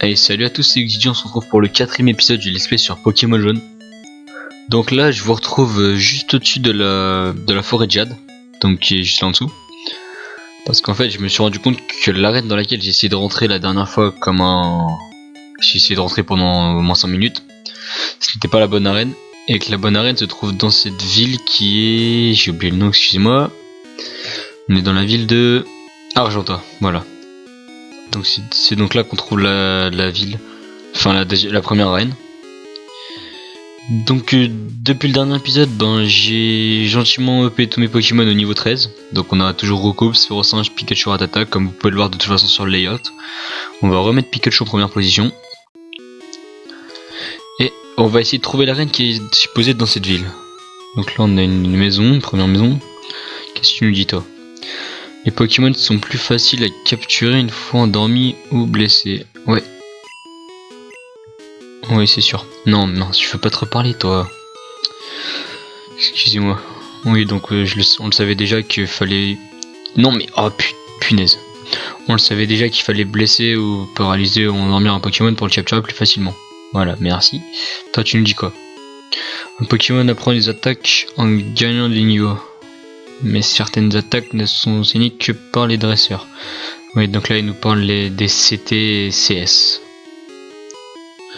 Allez, salut à tous, c'est XG, on se retrouve pour le 4ème épisode du let's play sur Pokémon Jaune. Donc là, je vous retrouve juste au-dessus de la forêt de Jade, donc qui est juste là en dessous. Parce qu'en fait, je me suis rendu compte que l'arène dans laquelle j'ai essayé de rentrer la dernière fois j'ai essayé de rentrer pendant au moins 5 minutes, ce n'était pas la bonne arène. Et que la bonne arène se trouve dans cette ville qui est... J'ai oublié le nom, excusez-moi. On est dans la ville de Argenta, voilà. Donc c'est donc là qu'on trouve la ville, enfin la première arène. Donc depuis le dernier épisode, j'ai gentiment upé tous mes Pokémon au niveau 13. Donc on a toujours Rokup, Sphérosinge, Pikachu, Rattata, comme vous pouvez le voir de toute façon sur le layout. On va remettre Pikachu en première position. Et on va essayer de trouver l'arène qui est supposée dans cette ville. Donc là on a une maison, une première maison. Qu'est-ce que tu nous dis toi ? Les Pokémon sont plus faciles à capturer une fois endormis ou blessés. Ouais. Oui, c'est sûr. Non, mince, je veux pas te reparler, toi. Excusez-moi. Oui, donc on le savait déjà qu'il fallait... Non, mais... Oh, punaise. On le savait déjà qu'il fallait blesser ou paralyser ou endormir un Pokémon pour le capturer plus facilement. Voilà, merci. Toi, tu nous dis quoi ? Un Pokémon apprend les attaques en gagnant des niveaux. Mais certaines attaques ne sont enseignées que par les dresseurs. Oui, donc là il nous parle des CT et CS.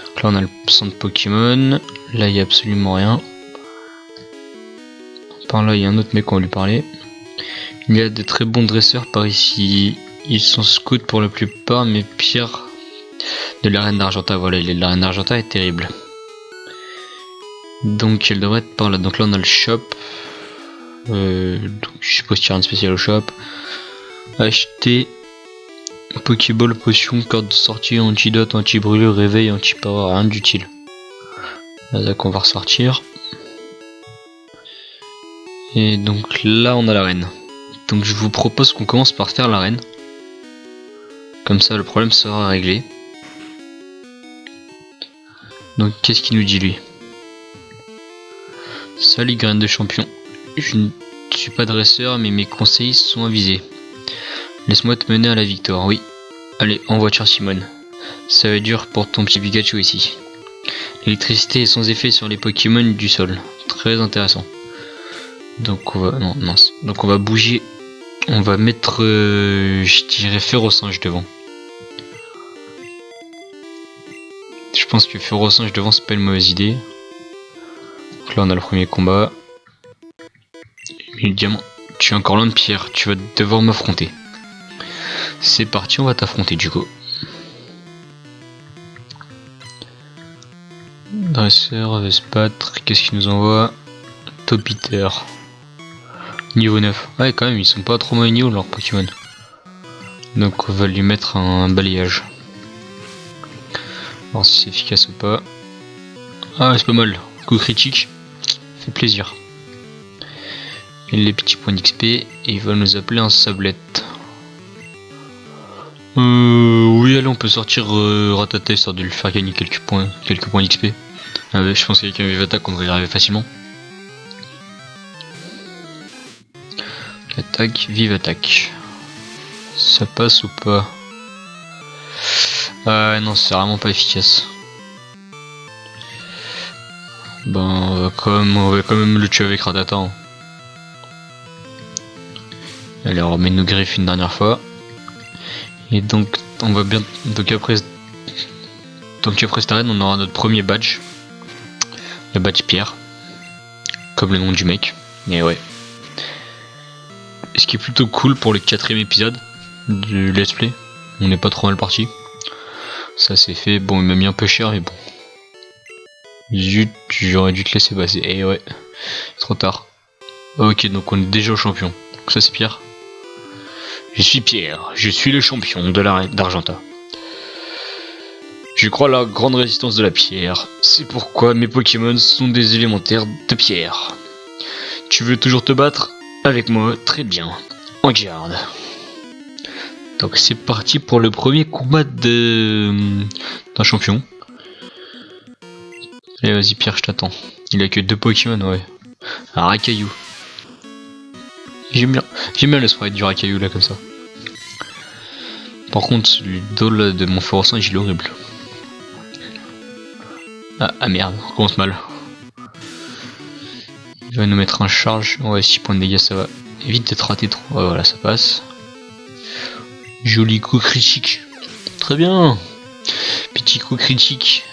Donc là on a le centre Pokémon. Là il n'y a absolument rien. Par là il y a un autre mec qu'on va lui parler. Il y a de très bons dresseurs par ici. Ils sont scouts pour la plupart, mais pire de l'arène d'Argenta. Voilà, l'arène d'Argenta est terrible. Donc elle devrait être par là. Donc là on a le shop. Donc je suppose qu'il y a rien de spécial au shop. Acheter Pokéball, potion, carte de sortie, antidote, anti-brûlure, réveil, anti-power, rien d'utile. Donc on va ressortir. Et donc là on a l'arène. Donc je vous propose qu'on commence par faire l'arène. Comme ça le problème sera réglé. Donc qu'est-ce qu'il nous dit lui ? Salut graine de champion. Je ne suis pas dresseur, mais mes conseils sont avisés. Laisse-moi te mener à la victoire, oui. Allez, en voiture Simone. Ça va être dur pour ton petit Pikachu ici. L'électricité est sans effet sur les Pokémon du sol. Très intéressant. Donc on va... Non, mince. Donc on va bouger. On va mettre... je dirais Sphérosinge devant. Je pense que Sphérosinge devant c'est pas une mauvaise idée. Donc là on a le premier combat. Le diamant, tu es encore loin de Pierre, tu vas devoir m'affronter. C'est parti, on va t'affronter du coup. Dresseur, va se battre, qu'est-ce qu'il nous envoie ? Topiter. Niveau 9. Ouais quand même, ils sont pas trop mauvais niveau leurs Pokémon. Donc on va lui mettre un balayage. Voir si c'est efficace ou pas. Ah c'est pas mal, coup critique, fait plaisir. Et les petits points d'XP, et il va nous appeler un sablette. Oui, allez, on peut sortir Rattata histoire de lui faire gagner quelques points d'XP. Je pense qu'avec un Vive Attaque, on devrait y arriver facilement. Attaque, Vive Attaque. Ça passe ou pas? Ah non, c'est vraiment pas efficace. Ben, on va quand même le tuer avec Rattata. Hein. Allez, on remet nos griffes une dernière fois. Et donc on va bien. Donc après cette arène, on aura notre premier badge. Le badge Pierre. Comme le nom du mec. Et ouais. Ce qui est plutôt cool pour le 4ème épisode du let's play. On n'est pas trop mal parti. Ça c'est fait. Bon, il m'a mis un peu cher, mais bon. Zut, j'aurais dû te laisser passer. Et ouais. Trop tard. Ok, donc on est déjà au champion. Donc ça c'est Pierre. Je suis Pierre, je suis le champion de l'arène d'Argenta. Je crois à la grande résistance de la pierre. C'est pourquoi mes Pokémon sont des élémentaires de pierre. Tu veux toujours te battre avec moi? Très bien. En garde. Donc c'est parti pour le premier combat d'un champion. Allez vas-y Pierre, je t'attends. Il a que 2 Pokémon, ouais. Un Racaillou. J'aime bien le sprite du Racaillou là comme ça. Par contre, le dos là, de mon Sphérosinge il est horrible. Ah merde, on commence mal. Il va nous mettre en charge. Ouais, 6 points de dégâts, ça va. Évite d'être raté trop. Ouais, voilà, ça passe. Joli coup critique. Très bien. Petit coup critique.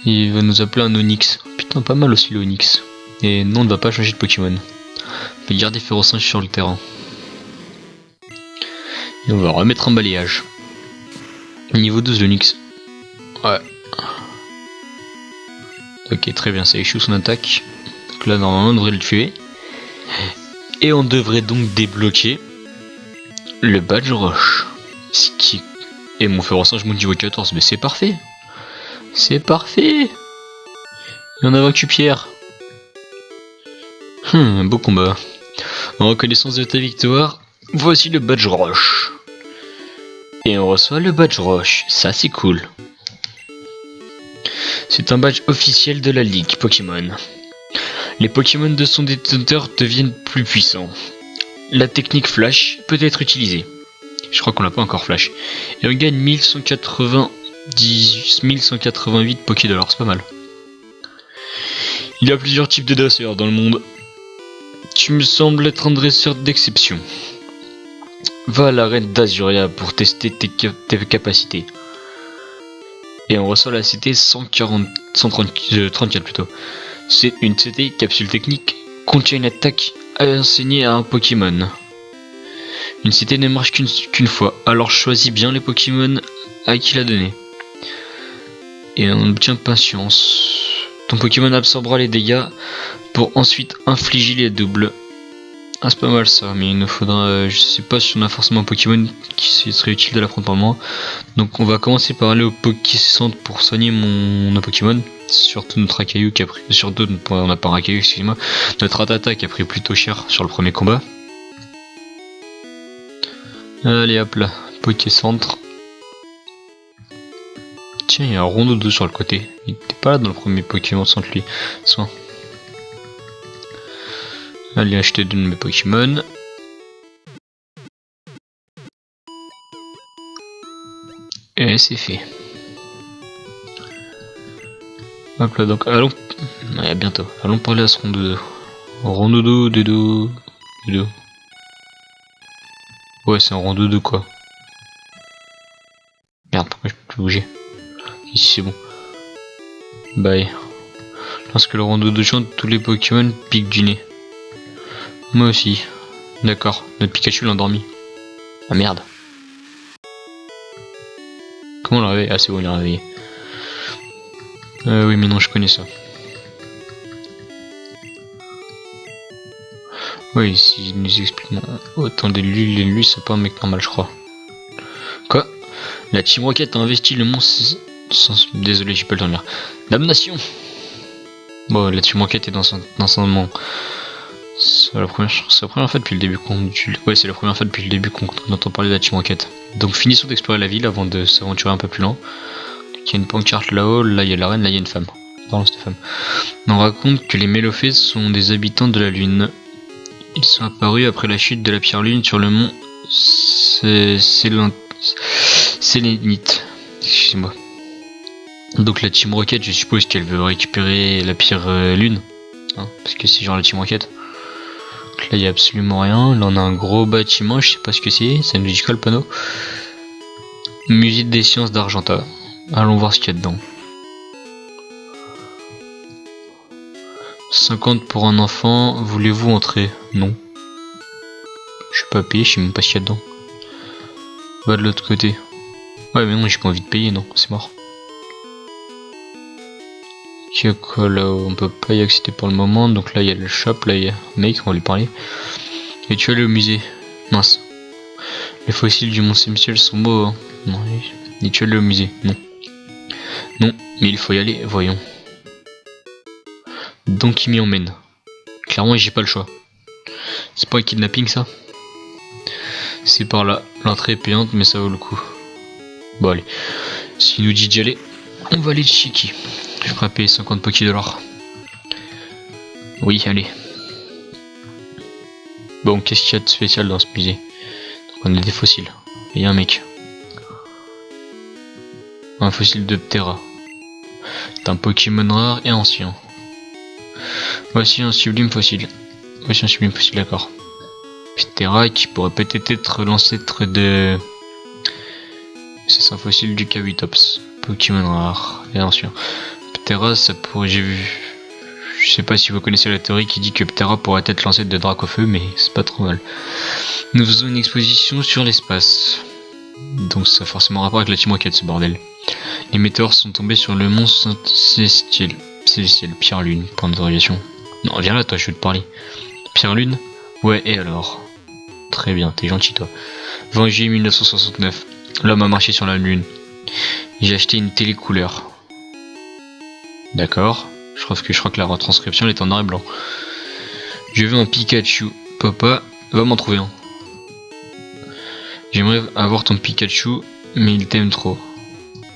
Il va nous appeler un Onyx. Putain, pas mal aussi le Onyx. Et non, on ne va pas changer de Pokémon. On va garder Férocinge sur le terrain. Et on va remettre un balayage. Niveau 12 l'Onyx. Ouais. Ok, très bien, ça échoue son attaque. Donc là, normalement, on devrait le tuer. Et on devrait donc débloquer le badge roche. Et mon Férocinge monte niveau 14, mais c'est parfait. C'est parfait. Et on a vaincu Pierre. Beau combat. En reconnaissance de ta victoire, voici le badge roche. Et on reçoit le badge roche, ça c'est cool. C'est un badge officiel de la ligue Pokémon. Les Pokémon de son détenteur deviennent plus puissants. La technique flash peut être utilisée. Je crois qu'on l'a pas encore flash. Et on gagne 1188 Pokédollars, c'est pas mal. Il y a plusieurs types de dresseurs dans le monde. Tu me sembles être un dresseur d'exception. Va à l'arène d'Azuria pour tester tes capacités. Et on reçoit la CT 134 plutôt. C'est une CT capsule technique, contient une attaque à enseigner à un Pokémon. Une CT ne marche qu'une fois, alors choisis bien les Pokémon à qui la donner. Et on obtient patience. Ton Pokémon absorbera les dégâts pour ensuite infliger les doubles. Ah, c'est pas mal ça, mais il nous faudra. Je sais pas si on a forcément un Pokémon qui serait utile de l'affrontement. Donc on va commencer par aller au Pokécentre pour soigner nos Pokémon. Surtout notre Akayu qui a pris. Surtout, on n'a pas un Akayu, excusez-moi. Notre Rattata qui a pris plutôt cher sur le premier combat. Allez hop là, Pokécentre. Tiens, il y a un Rondoudou sur le côté. Il était pas là dans le premier Pokémon Centre lui. Soin. Allez acheter deux de mes Pokémon. Et c'est fait. Hop là, donc allons. Ouais, bientôt. Allons parler à ce Rondoudou. Rondoudou, Doudou. Doudou. Ouais, c'est un Rondoudou quoi. Merde, pourquoi je peux plus bouger? Ici c'est bon. Bye. Lorsque le Rondoudou chante, tous les Pokémon piquent du nez. Moi aussi. D'accord, notre Pikachu l'a endormi. Ah merde. Comment on l'a réveillé? Ah c'est bon, il l'a réveillé. Oui mais non, je connais ça. Oui, ici il nous explique... Oh, attendez, lui c'est pas un mec normal je crois. Quoi? La Team Rocket a investi le monstre... Désolé, j'ai pas le temps de lire. Damnation. Bon, la Team Rocket est dans son monde. C'est la première fois depuis le début qu'on c'est la première fois depuis le début qu'on entend parler de la Team Rocket. Donc finissons d'explorer la ville avant de s'aventurer un peu plus loin. Il y a une pancarte là-haut, là il y a l'arène, là il y a une femme. Pardon, cette femme. On raconte que les Mélophées sont des habitants de la Lune. Ils sont apparus après la chute de la pierre lune sur le mont Sélénite. Excusez-moi. Donc la Team Rocket, je suppose qu'elle veut récupérer la pierre lune. Hein, parce que c'est genre la Team Rocket. Donc là il n'y a absolument rien. Là on a un gros bâtiment, je sais pas ce que c'est. Ça nous dit quoi le panneau? Musée des sciences d'Argenta. Allons voir ce qu'il y a dedans. 50 pour un enfant, voulez-vous entrer? Non. Je suis pas payé, je sais même pas ce qu'il y a dedans. Va de l'autre côté. Ouais mais non, j'ai pas envie de payer, non, c'est mort. Ok, quoi là, on peut pas y accéder pour le moment, donc là il y a le shop, là il y a un mec, on va lui parler. Et tu vas aller au musée. Mince. Les fossiles du Mont Saint-Michel sont beaux, hein. Non, et tu vas aller au musée? Non. Non, mais il faut y aller, voyons. Donc il m'y emmène. Clairement j'ai pas le choix. C'est pas un kidnapping ça? C'est par là. L'entrée est payante mais ça vaut le coup. Bon allez. S'il nous dit d'y aller, on va aller le checker. Je ferai payer 50 Pokédollars. Oui, allez. Bon, qu'est-ce qu'il y a de spécial dans ce musée? Donc on a des fossiles. Il y a un mec. Un fossile de Ptera. C'est un Pokémon rare et ancien. Voici un sublime fossile. Voici un sublime fossile, d'accord. Ptera qui pourrait peut-être être l'ancêtre de... C'est un fossile du Kabutops. Pokémon rare et ancien. Ptera, ça pourrait... J'ai vu... Je sais pas si vous connaissez la théorie qui dit que Ptera pourrait être l'ancêtre de Dracofeu, mais c'est pas trop mal. Nous faisons une exposition sur l'espace. Donc ça a forcément rapport avec la Team Rocket, ce bordel. Les météores sont tombés sur le mont Célestiel, Pierre Lune, point d'interrogation. Non, viens là toi, je veux te parler. Pierre Lune? Ouais, et alors? Très bien, t'es gentil toi. 20 juillet 1969, l'homme a marché sur la Lune. J'ai acheté une télécouleur. D'accord. Je crois que la retranscription est en noir et blanc. Je veux un Pikachu. Papa, va m'en trouver un. J'aimerais avoir ton Pikachu, mais il t'aime trop.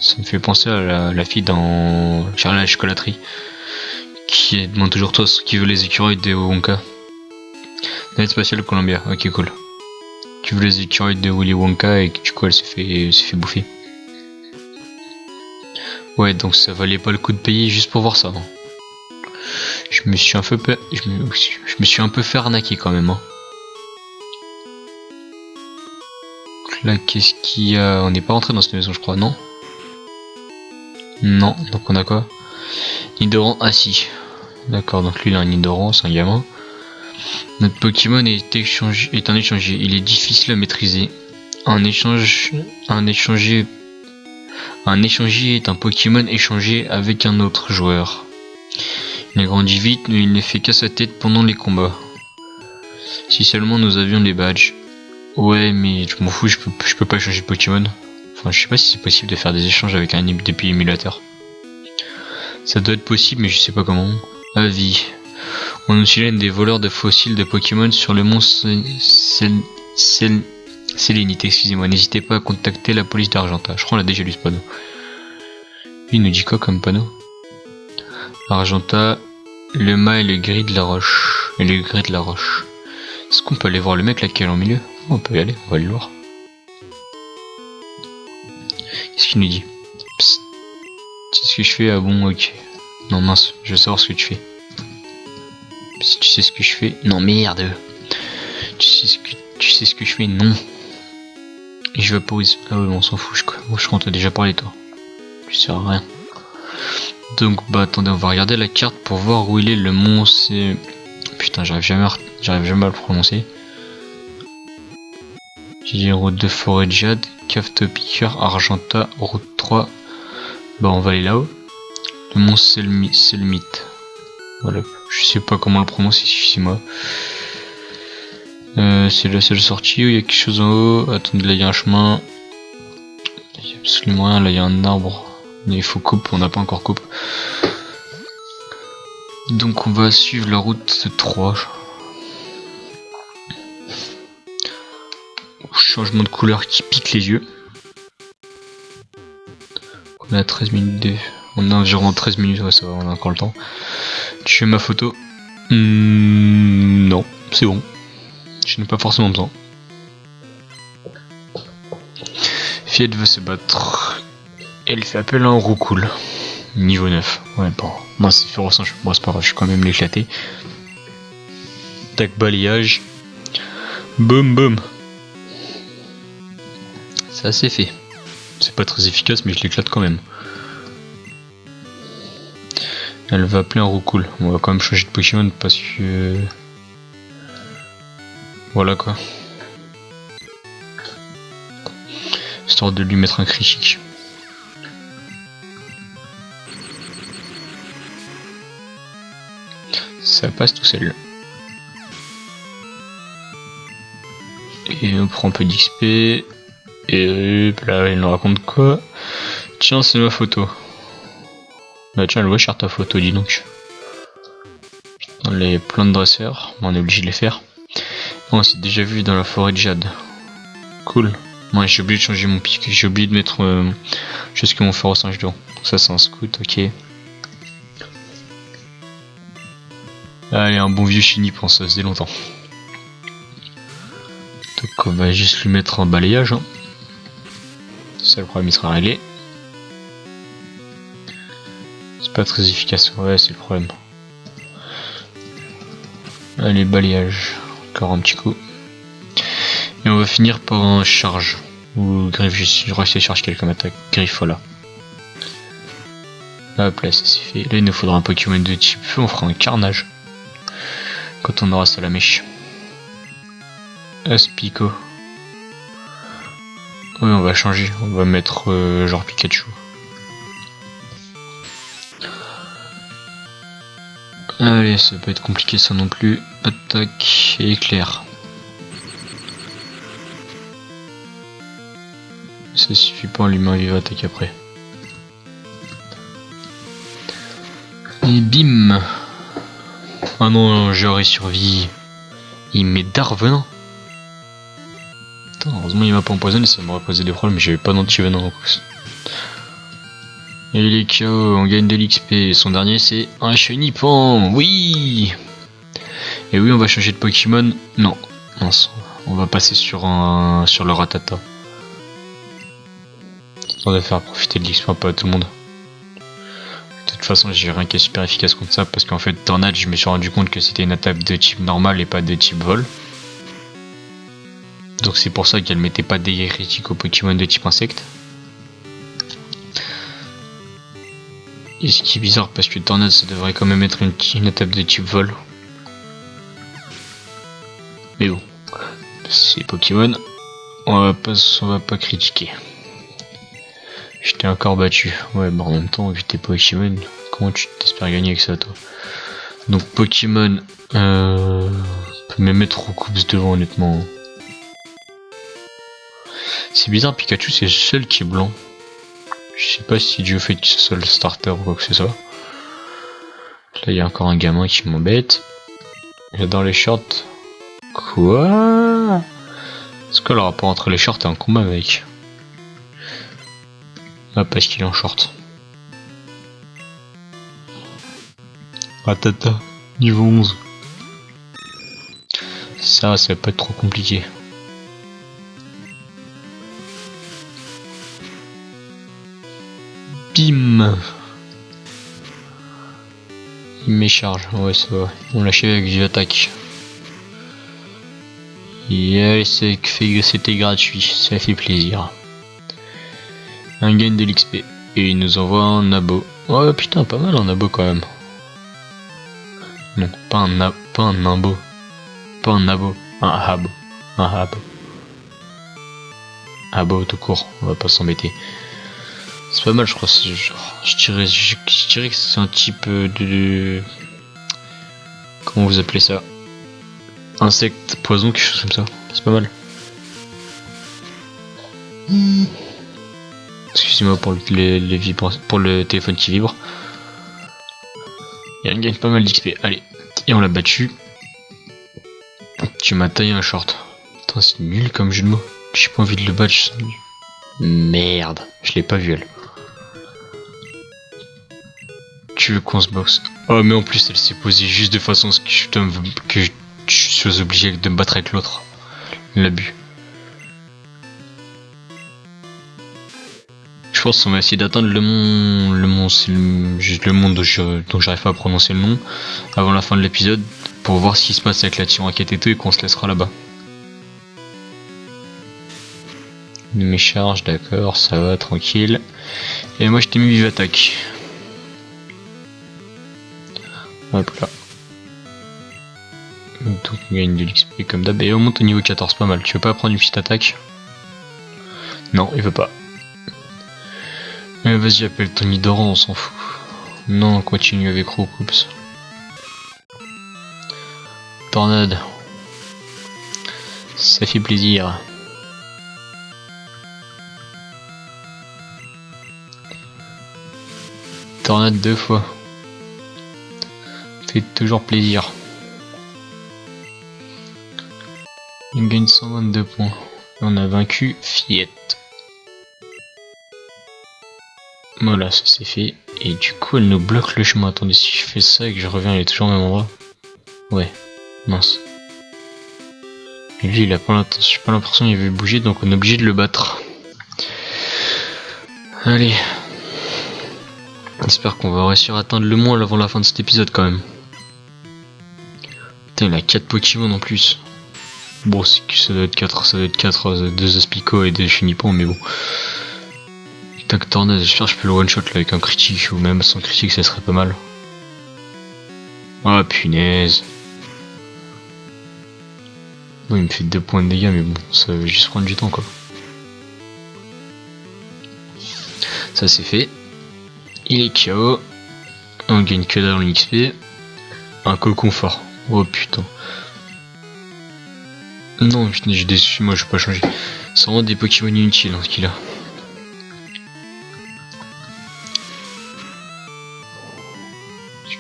Ça me fait penser à la fille dans Charlie à la chocolaterie, qui demande toujours toi ce qui veut les écureuils de Wonka. Navette spatiale Columbia, ok cool. Tu veux les écureuils de Willy Wonka et du coup elle se fait bouffer. Ouais, donc ça valait pas le coup de payer juste pour voir ça. Hein. Je me suis un peu fait arnaquer quand même. Hein. Là, qu'est-ce qu'il y a? On n'est pas rentré dans cette maison, je crois, non? Non, donc on a quoi? Nidoran assis. D'accord, donc lui il a un Nidoran, c'est un gamin. Notre Pokémon est un échangé. Il est difficile à maîtriser. Un échangé est un Pokémon échangé avec un autre joueur. Il a grandi vite, mais il ne fait qu'à sa tête pendant les combats. Si seulement nous avions les badges. Ouais, mais je m'en fous, je peux pas changer de Pokémon. Enfin, je sais pas si c'est possible de faire des échanges avec un depuis émulateur. Ça doit être possible, mais je sais pas comment. Avis. On nous signale des voleurs de fossiles de Pokémon sur le mont Sélénite, excusez-moi. N'hésitez pas à contacter la police d'Argenta. Je crois qu'on l'a déjà lu ce panneau. Lui, il nous dit quoi comme panneau? Argenta, le mât et le gris de la roche. Est-ce qu'on peut aller voir le mec là qui est en milieu? On peut y aller, on va aller le voir. Qu'est-ce qu'il nous dit? Psst. Tu sais ce que je fais? Ah bon, ok. Non mince, je veux savoir ce que tu fais. Si tu sais ce que je fais... Non merde. Tu sais ce que je fais? Non. Et je vaporise. Ah ouais, on s'en fout, je crois qu'on t'a déjà parlé toi. Tu sers à rien. Donc bah attendez, on va regarder la carte pour voir où il est le mont. C'est... Putain, j'arrive jamais à le prononcer. J'ai dit route de Forêt Jade, Cave-Piqueur, Argenta, route 3. Bah on va aller là-haut. Le mont Selmite. Voilà, je sais pas comment le prononcer, excusez-moi. C'est la seule sortie où il y a quelque chose en haut. Attendez, là il y a un chemin. Il y a absolument rien, là il y a un arbre. Mais il faut coupe, on n'a pas encore coupe. Donc on va suivre la route 3. Changement de couleur qui pique les yeux. On a 13 minutes de... On a environ 13 minutes, ouais ça va, on a encore le temps. Tu fais ma photo? Non, c'est bon. Je n'ai pas forcément besoin. Fiat veut se battre. Elle fait appel à un roucoule. Niveau 9. Ouais, bon. Moi c'est féroce, bon, c'est pas grave, je suis quand même l'éclater. Tac, balayage. Boum, boum. C'est assez fait. C'est pas très efficace, mais je l'éclate quand même. Elle va appeler un roucoule. On va quand même changer de Pokémon parce que... Voilà quoi. Histoire de lui mettre un critique. Ça passe tout seul. Et on prend un peu d'XP. Et là, il nous raconte quoi? Tiens, c'est ma photo. Bah tiens, elle va cher ta photo, dis donc. Putain, les plans de dresseurs, on est obligé de les faire. On s'est déjà vu dans la forêt de Jade. Cool. Moi j'ai oublié de changer mon pic, j'ai oublié de mettre chose que mon fer au singe d'eau. Ça c'est un scout, ok. Allez, un bon vieux Chini pour ça faisait longtemps. Donc on va juste lui mettre un balayage. Hein. Ça le problème il sera réglé. Pas très efficace, ouais, c'est le problème. Allez, balayage. Encore un petit coup. Et on va finir par un charge. Ou griffe, je vais essayer de charger quelqu'un m'attaque. Griffe, voilà. Hop là, ça c'est fait. Là, il nous faudra un Pokémon de type feu, on fera un carnage. Quand on aura ça la mèche. Aspico. Oui, on va changer. On va mettre genre Pikachu. Allez, ça peut pas être compliqué ça non plus. Attaque et éclair. Ça suffit pas, on lui met un vive attaque après. Et bim. Ah non, j'aurais survécu. Il met d'arvenant. Heureusement il m'a pas empoisonné, ça m'aurait posé des problèmes, mais j'avais pas d'antivenin en plus. Et il est KO, on gagne de l'XP. Son dernier c'est un Chenipan, oui. Et oui, on va changer de Pokémon. Non, mince, on va passer sur le Rattata. On va faire profiter de l'XP un peu à tout le monde. De toute façon, j'ai rien qui est super efficace contre ça parce qu'en fait, Tornade, je me suis rendu compte que c'était une attaque de type normal et pas de type vol. Donc c'est pour ça qu'elle mettait pas de dégâts critiques aux Pokémon de type insecte. Et ce qui est bizarre parce que Tornade ça devrait quand même être une attaque de type vol. Mais bon, c'est Pokémon, on va pas critiquer. Je t'ai encore battu. Ouais, bah en même temps, vu tes Pokémon, comment tu t'espères gagner avec ça toi? Donc Pokémon, on peut même mettre Roucoups devant honnêtement. C'est bizarre, Pikachu c'est le seul qui est blanc. Je sais pas si Dieu fait que ce soit le starter ou quoi que ce soit. Là il y a encore un gamin qui m'embête. J'adore les shorts. Quoi? C'est quoi le rapport entre les shorts et un combat mec? Ah parce qu'il est en short. Ratata, niveau 11. Ça va pas être trop compliqué. Bim. Il m'écharge, ouais ça va. On l'achève avec du attaque. Et c'était gratuit, ça fait plaisir. Un gain de l'XP. Et il nous envoie un abo. Oh putain, pas mal un abo quand même. Non, pas un abo. Pas un abo. Un abo. Un abo. Abo tout court, on va pas s'embêter. C'est pas mal je crois, je dirais que c'est un type de... Comment vous appelez ça? Insecte, poison, quelque chose comme ça. C'est pas mal. Excusez-moi pour pour le téléphone qui vibre. Il y a une gagne pas mal d'XP. Allez, et on l'a battu. Tu m'as taillé un short. Putain, c'est nul comme jeu de mots. J'ai pas envie de le battre. Merde, je l'ai pas vu elle. Tu veux qu'on se boxe? Oh mais en plus elle s'est posée juste de façon que je suis obligé de me battre avec l'autre. L'abus. Je pense qu'on va essayer d'atteindre le mont, c'est juste le monde dont j'arrive pas à prononcer le nom avant la fin de l'épisode pour voir ce qui se passe avec la Tyranquette et tout et qu'on se laissera là-bas. Mes charges, d'accord, ça va, tranquille. Et moi je t'ai mis vive attaque. Hop là. Donc on gagne de l'XP comme d'hab. Et on monte au niveau 14, pas mal. Tu veux pas prendre une petite attaque? Non, il veut pas. Mais vas-y, appelle Tony Doran, on s'en fout. Non, on continue avec Roucoups. Tornade. Ça fait plaisir. Tornade 2 fois. Fait toujours plaisir. On gagne 122 points. On a vaincu Fillette. Voilà, ça c'est fait. Et du coup, elle nous bloque le chemin. Attendez, si je fais ça et que je reviens, elle est toujours au même endroit. Ouais, mince. Et lui, il a pas l'impression qu'il veut bouger, donc on est obligé de le battre. Allez. J'espère qu'on va réussir à atteindre le moins avant la fin de cet épisode quand même. Putain, il a 4 Pokémon en plus. Bon, c'est que ça doit être 4, 2 Aspico et 2 Chunipon, mais bon. Putain que Tornade, j'espère que je peux le one shot là avec un critique, ou même sans critique ça serait pas mal. Ah punaise. Bon, il me fait 2 points de dégâts, mais bon, ça va juste prendre du temps quoi. Ça c'est fait. Il est KO. On gagne que dalle en XP. Un cocon fort. Oh putain. Non, putain, j'ai déçu, moi je vais pas changer. C'est vraiment des Pokémon inutiles hein, ce qu'il a.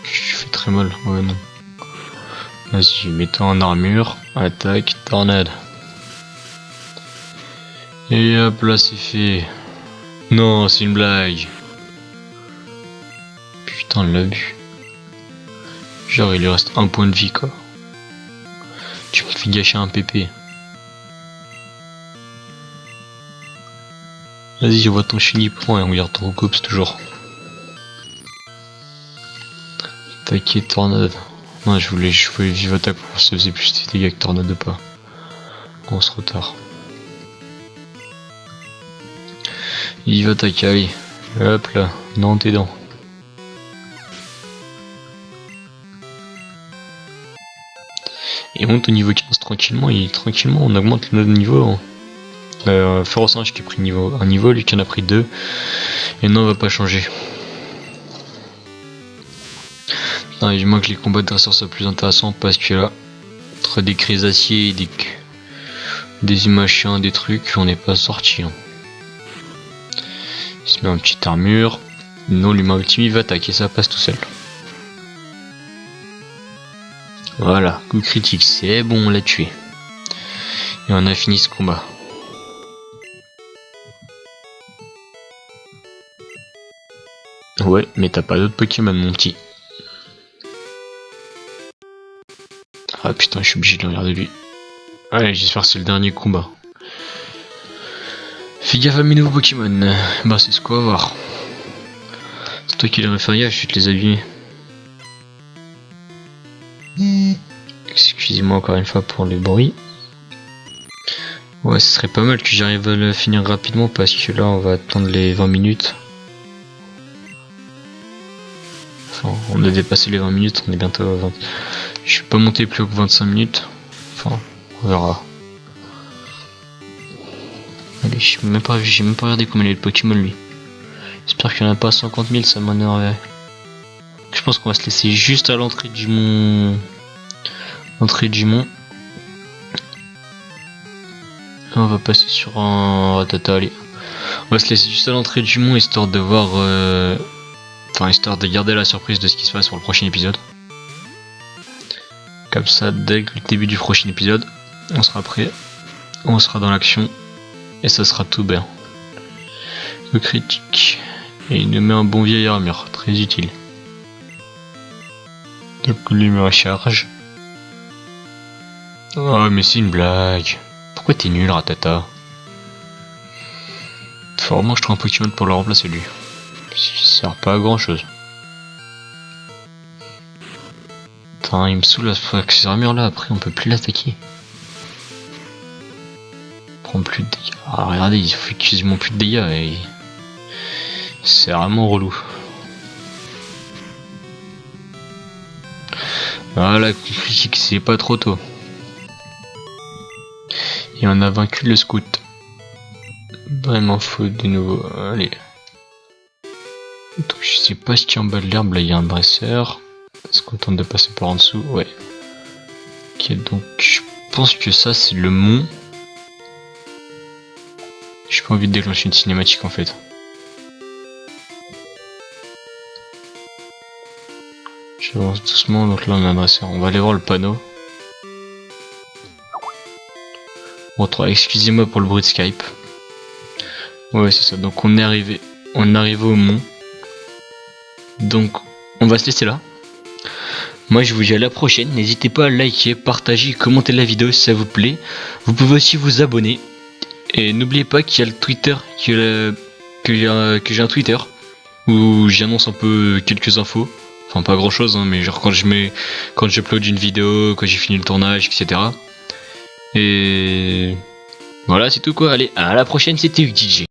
Je fais très mal, ouais non. Vas-y, mets-toi en armure, attaque, tornade. Et hop là c'est fait. Non, c'est une blague. Putain, l'abus. Genre il lui reste un point de vie quoi. Tu me fais gâcher un PP. Vas-y, je vois ton Chunipon et on regarde ton Roucops toujours. Attaquer tornade. Non, je voulais vive attaque pour voir si ça faisait plus de dégâts que tornade de pas. On se retard. Vive attaque, allez. Hop là, non t'es dents. Et on monte au niveau 15 tranquillement, et tranquillement on augmente notre niveau. Ferrosinge qui a pris un niveau, lui qui en a pris 2. Et non, on va pas changer. Non, il manque que les combats de dresseurs soient plus intéressants parce que là, entre des Crésaciers et des machins, des trucs, on n'est pas sorti. Hein. Il se met en petite armure. Non, lui met un ultime, il va attaquer, ça passe tout seul. Voilà, coup critique, c'est bon, on l'a tué. Et on a fini ce combat. Ouais, mais t'as pas d'autres Pokémon, mon petit. Ah putain, je suis obligé de le regarder lui. Allez, j'espère que c'est le dernier combat. Fais gaffe à mes nouveaux Pokémon. Bah, c'est ce qu'on va voir. C'est toi qui les référais, je vais te les abîmer. Excusez-moi encore une fois pour le bruit. Ouais, ce serait pas mal que j'arrive à le finir rapidement parce que là on va attendre les 20 minutes. Enfin, on a dépassé les 20 minutes, on est bientôt à 20. Je vais pas monter plus haut que 25 minutes. Enfin, on verra. Allez, j'ai même pas regardé combien il y a de Pokémon lui. J'espère qu'il n'y en a pas 50 000, ça m'énerve. Je pense qu'on va se laisser juste à l'entrée du mont. On va passer sur un ratata, allez. On va se laisser juste à l'entrée du mont histoire de voir. Enfin, histoire de garder la surprise de ce qui se passe pour le prochain épisode. Comme ça, dès le début du prochain épisode, on sera prêt. On sera dans l'action. Et ça sera tout bien. Le critique. Et il nous met un bon vieil armure, très utile. Donc lui me recharge. Oh mais c'est une blague. Pourquoi t'es nul Ratata? Faut vraiment que je trouve un Pokémon pour le remplacer lui. Il sert pas à grand chose. Putain, il me saoule avec ces armures là, après on peut plus l'attaquer. Il prend plus de dégâts. Ah regardez, il fait quasiment plus de dégâts et... C'est vraiment relou. Voilà, critique, c'est pas trop tôt. Et on a vaincu le scout. Vraiment faux de nouveau. Allez. Donc, je sais pas ce qu'il y a en bas de l'herbe. Là, il y a un dresseur. Est-ce qu'on tente de passer par en dessous? Ouais. Ok, donc je pense que ça, c'est le mont. J'ai pas envie de déclencher une cinématique en fait. J'avance doucement. Donc là, on a un dresseur. On va aller voir le panneau. Bon, excusez-moi pour le bruit de Skype. Ouais, c'est ça. Donc on est arrivé au mont. Donc on va se laisser là. Moi je vous dis à la prochaine. N'hésitez pas à liker, partager, commenter la vidéo si ça vous plaît. Vous pouvez aussi vous abonner. Et n'oubliez pas qu'il y a le Twitter, que j'ai un Twitter. où j'annonce un peu quelques infos. Enfin pas grand chose, hein, mais genre quand j'upload une vidéo, quand j'ai fini le tournage, etc. Et voilà, c'est tout quoi. Allez, à la prochaine, c'était DJ.